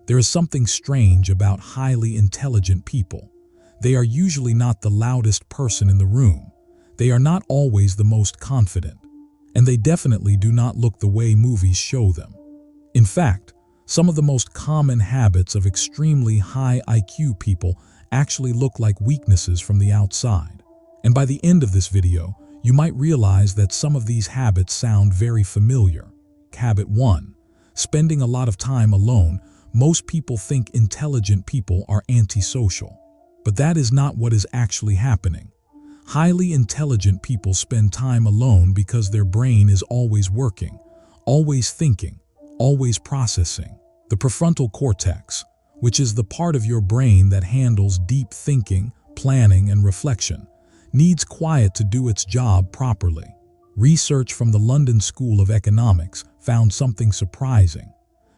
There is something strange about highly intelligent people. They are usually not the loudest person in the room. They are not always the most confident. And they definitely do not look the way movies show them. In fact, some of the most common habits of extremely high IQ people actually look like weaknesses from the outside. And by the end of this video, you might realize that some of these habits sound very familiar. Habit 1. Spending a lot of time alone. Most people think intelligent people are antisocial. But that is not what is actually happening. Highly intelligent people spend time alone because their brain is always working, always thinking, always processing. The prefrontal cortex, which is the part of your brain that handles deep thinking, planning, and reflection, needs quiet to do its job properly. Research from the London School of Economics found something surprising.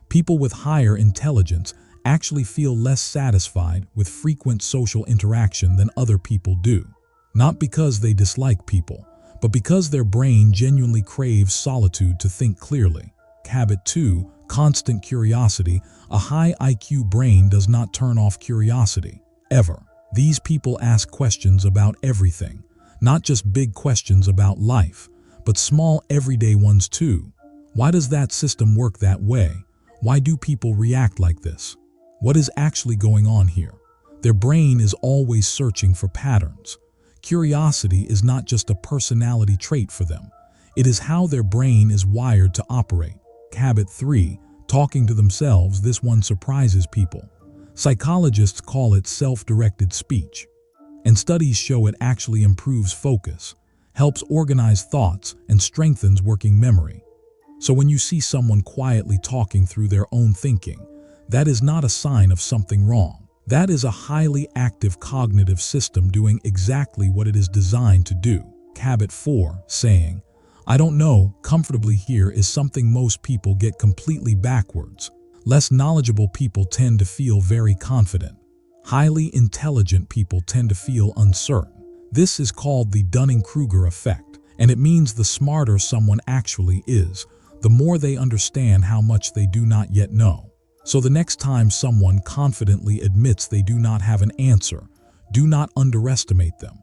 People with higher intelligence actually feel less satisfied with frequent social interaction than other people do. Not because they dislike people, but because their brain genuinely craves solitude to think clearly. Habit 2. Constant curiosity. A high IQ brain does not turn off curiosity, ever. These people ask questions about everything, not just big questions about life, but small everyday ones too. Why does that system work that way? Why do people react like this? What is actually going on here? Their brain is always searching for patterns. Curiosity is not just a personality trait for them. It is how their brain is wired to operate. Habit 3. Talking to themselves. This one surprises people. Psychologists call it self-directed speech. And studies show it actually improves focus, helps organize thoughts, and strengthens working memory. So when you see someone quietly talking through their own thinking, that is not a sign of something wrong. That is a highly active cognitive system doing exactly what it is designed to do. Habit 4. Saying, "I don't know," comfortably here is something most people get completely backwards. Less knowledgeable people tend to feel very confident. Highly intelligent people tend to feel uncertain. This is called the Dunning-Kruger effect, and it means the smarter someone actually is, the more they understand how much they do not yet know. So the next time someone confidently admits they do not have an answer, do not underestimate them.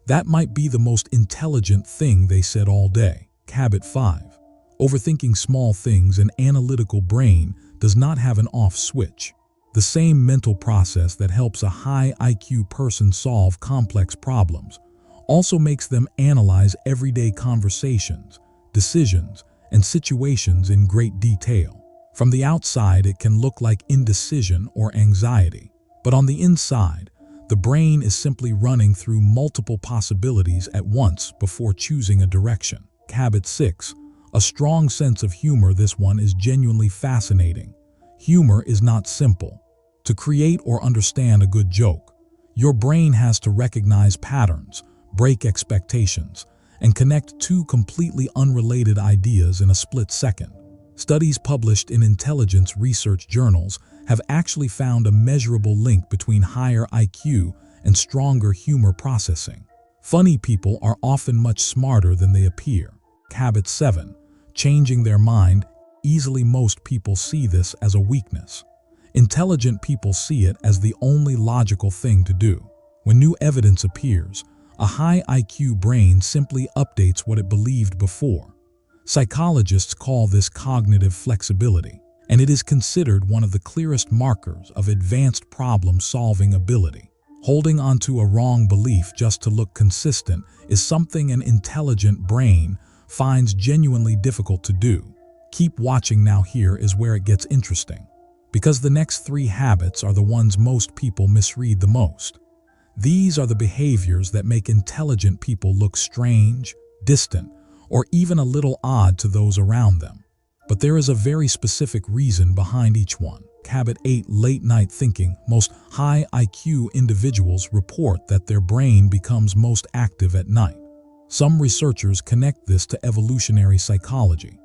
That might be the most intelligent thing they said all day. Habit 5. Overthinking small things. An analytical brain does not have an off switch. The same mental process that helps a high IQ person solve complex problems also makes them analyze everyday conversations, decisions, and situations in great detail. From the outside, it can look like indecision or anxiety, but on the inside, the brain is simply running through multiple possibilities at once before choosing a direction. Habit 6. A strong sense of humor. This one is genuinely fascinating. Humor is not simple. To create or understand a good joke, your brain has to recognize patterns, break expectations, and connect two completely unrelated ideas in a split second. Studies published in intelligence research journals have actually found a measurable link between higher IQ and stronger humor processing. Funny people are often much smarter than they appear. Habit 7. Changing their mind. Easily, most people see this as a weakness. Intelligent people see it as the only logical thing to do. When new evidence appears, a high IQ brain simply updates what it believed before. Psychologists call this cognitive flexibility, and it is considered one of the clearest markers of advanced problem-solving ability. Holding onto a wrong belief just to look consistent is something an intelligent brain finds genuinely difficult to do. Keep watching now. Here is where it gets interesting, because the next 3 habits are the ones most people misread the most. These are the behaviors that make intelligent people look strange, distant, or even a little odd to those around them. But there is a very specific reason behind each one. Habit 8. Late night thinking. Most high IQ individuals report that their brain becomes most active at night. Some researchers connect this to evolutionary psychology.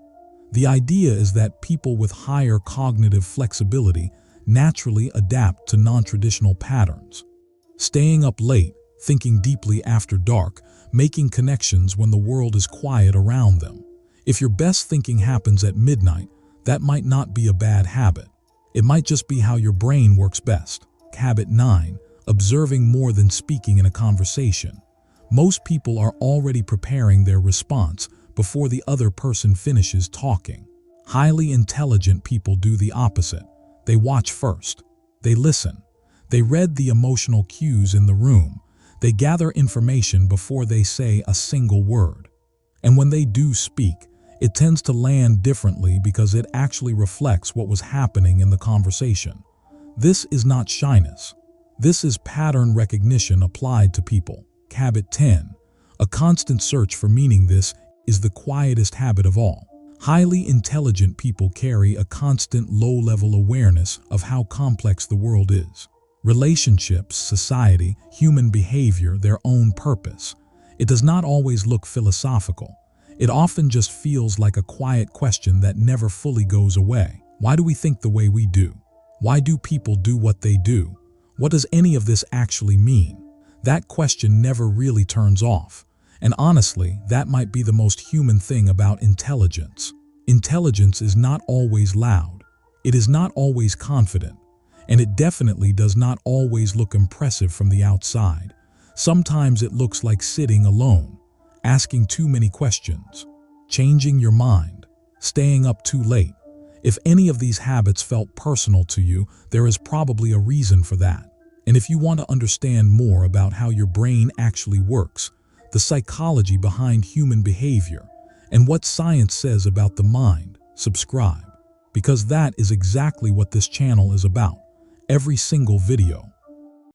The idea is that people with higher cognitive flexibility naturally adapt to non-traditional patterns. Staying up late, thinking deeply after dark, making connections when the world is quiet around them. If your best thinking happens at midnight, that might not be a bad habit. It might just be how your brain works best. Habit 9. Observing more than speaking in a conversation. Most people are already preparing their response before the other person finishes talking. Highly intelligent people do the opposite. They watch first. They listen. They read the emotional cues in the room. They gather information before they say a single word. And when they do speak, it tends to land differently because it actually reflects what was happening in the conversation. This is not shyness. This is pattern recognition applied to people. Habit 10. A constant search for meaning. This is the quietest habit of all. Highly intelligent people carry a constant low-level awareness of how complex the world is. Relationships, society, human behavior, their own purpose. It does not always look philosophical. It often just feels like a quiet question that never fully goes away. Why do we think the way we do? Why do people do what they do? What does any of this actually mean? That question never really turns off. And honestly, that might be the most human thing about intelligence. Intelligence is not always loud. It is not always confident. And it definitely does not always look impressive from the outside. Sometimes it looks like sitting alone, asking too many questions, changing your mind, staying up too late. If any of these habits felt personal to you, there is probably a reason for that. And if you want to understand more about how your brain actually works, the psychology behind human behavior, and what science says about the mind, subscribe. Because that is exactly what this channel is about. Every single video.